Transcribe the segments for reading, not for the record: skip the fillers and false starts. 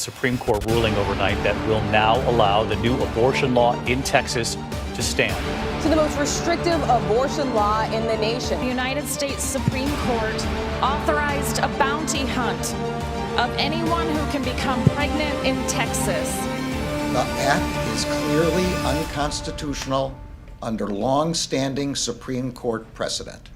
Supreme Court ruling overnight that will now allow the new abortion law in Texas to stand. To the most restrictive abortion law in the nation. The United States Supreme Court authorized a bounty hunt of anyone who can become pregnant in Texas. The act is clearly unconstitutional under long-standing Supreme Court precedent.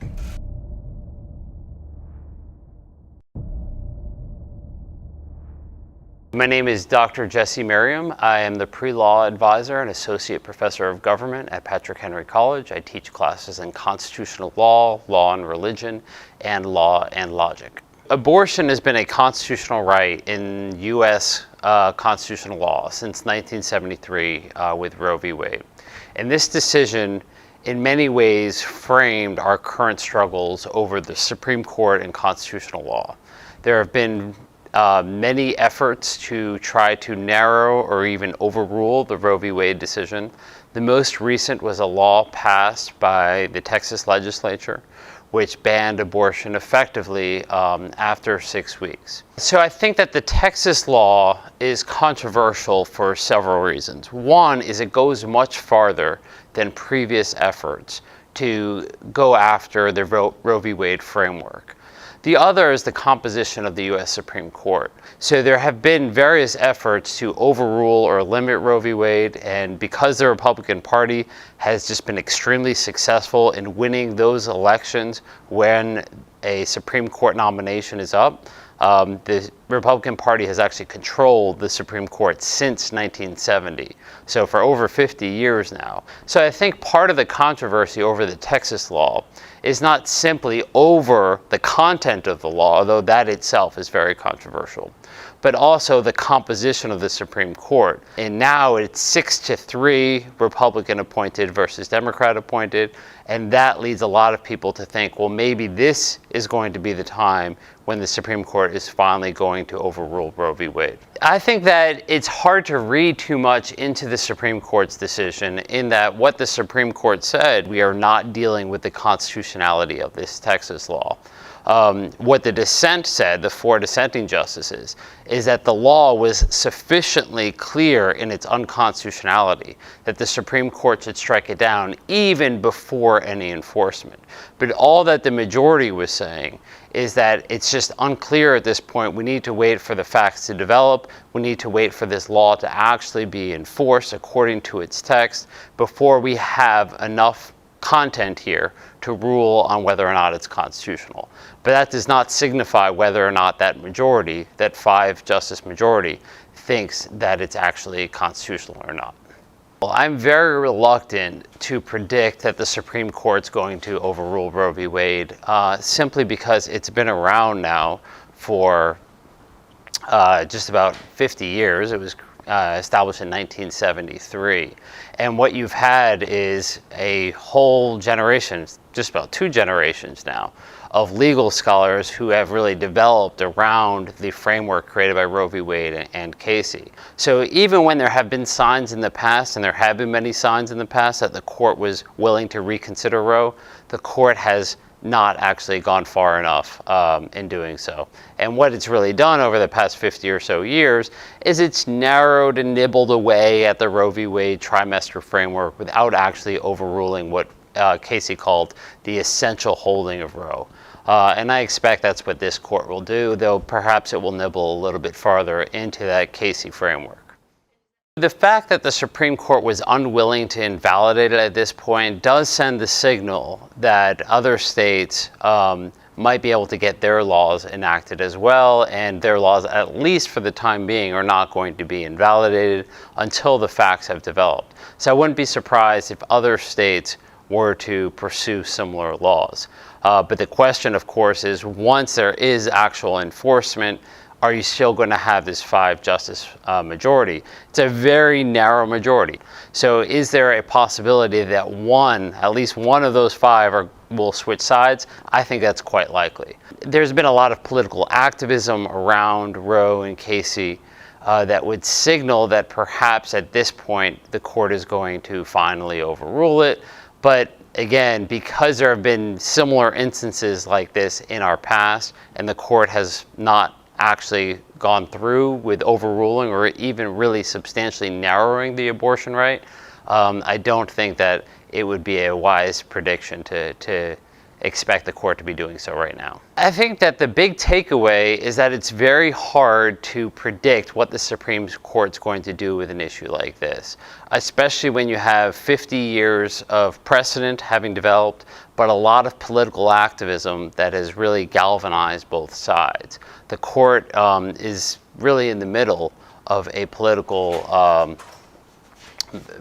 My name is Dr. Jesse Merriam. I am the pre-law advisor and associate professor of government at Patrick Henry College. I teach classes in constitutional law, law and religion, and law and logic. Abortion has been a constitutional right in U.S. Constitutional law since 1973 with Roe v. Wade. And this decision in many ways framed our current struggles over the Supreme Court and constitutional law. There have been many efforts to try to narrow or even overrule the Roe v. Wade decision. The most recent was a law passed by the Texas legislature, which banned abortion effectively after 6 weeks. So I think that the Texas law is controversial for several reasons. One is it goes much farther than previous efforts to go after the Roe v. Wade framework. The other is the composition of the U.S. Supreme Court. So there have been various efforts to overrule or limit Roe v. Wade, and because the Republican Party has just been extremely successful in winning those elections when a Supreme Court nomination is up, the Republican Party has actually controlled the Supreme Court since 1970, so for over 50 years now. So I think part of the controversy over the Texas law is not simply over the content of the law, although that itself is very controversial, but also the composition of the Supreme Court. And now it's 6-3 Republican appointed versus Democrat appointed, and that leads a lot of people to think, well, maybe this is going to be the time when the Supreme Court is finally going to overrule Roe v. Wade. I think that it's hard to read too much into the Supreme Court's decision in that what the Supreme Court said, we are not dealing with the constitutionality of this Texas law. What the dissent said, the 4 dissenting justices, is that the law was sufficiently clear in its unconstitutionality that the Supreme Court should strike it down even before any enforcement. But all that the majority was saying is that it's just unclear at this point. We need to wait for the facts to develop. We need to wait for this law to actually be enforced according to its text before we have enough content here to rule on whether or not it's constitutional. But that does not signify whether or not that majority, that 5-justice majority, thinks that it's actually constitutional or not. Well, I'm very reluctant to predict that the Supreme Court's going to overrule Roe v. Wade simply because it's been around now for just about 50 years. It was established in 1973. And what you've had is a whole generation, just about 2 generations now, of legal scholars who have really developed around the framework created by Roe v. Wade and Casey. So even when there have been signs in the past, and there have been many signs in the past that the court was willing to reconsider Roe, the court has not actually gone far enough in doing so. And what it's really done over the past 50 or so years is it's narrowed and nibbled away at the Roe v. Wade trimester framework without actually overruling what Casey called the essential holding of Roe. And I expect that's what this court will do, though perhaps it will nibble a little bit farther into that Casey framework. The fact that the Supreme Court was unwilling to invalidate it at this point does send the signal that other states might be able to get their laws enacted as well, and their laws, at least for the time being, are not going to be invalidated until the facts have developed. So I wouldn't be surprised if other states were to pursue similar laws. But the question, of course, is once there is actual enforcement, are you still going to have this 5-justice majority? It's a very narrow majority. So is there a possibility that at least one of those 5 will switch sides? I think that's quite likely. There's been a lot of political activism around Roe and Casey that would signal that perhaps at this point the court is going to finally overrule it. But again, because there have been similar instances like this in our past, and the court has not actually gone through with overruling or even really substantially narrowing the abortion right, I don't think that it would be a wise prediction to expect the court to be doing so right now. I think that the big takeaway is that it's very hard to predict what the Supreme Court's going to do with an issue like this, especially when you have 50 years of precedent having developed, but a lot of political activism that has really galvanized both sides. The court is really in the middle of a political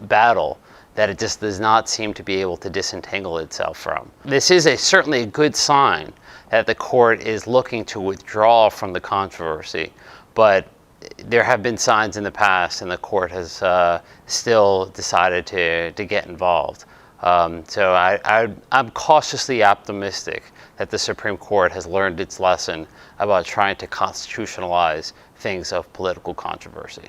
battle that it just does not seem to be able to disentangle itself from. This is certainly a good sign that the court is looking to withdraw from the controversy, but there have been signs in the past and the court has still decided to get involved. So I'm cautiously optimistic that the Supreme Court has learned its lesson about trying to constitutionalize things of political controversy.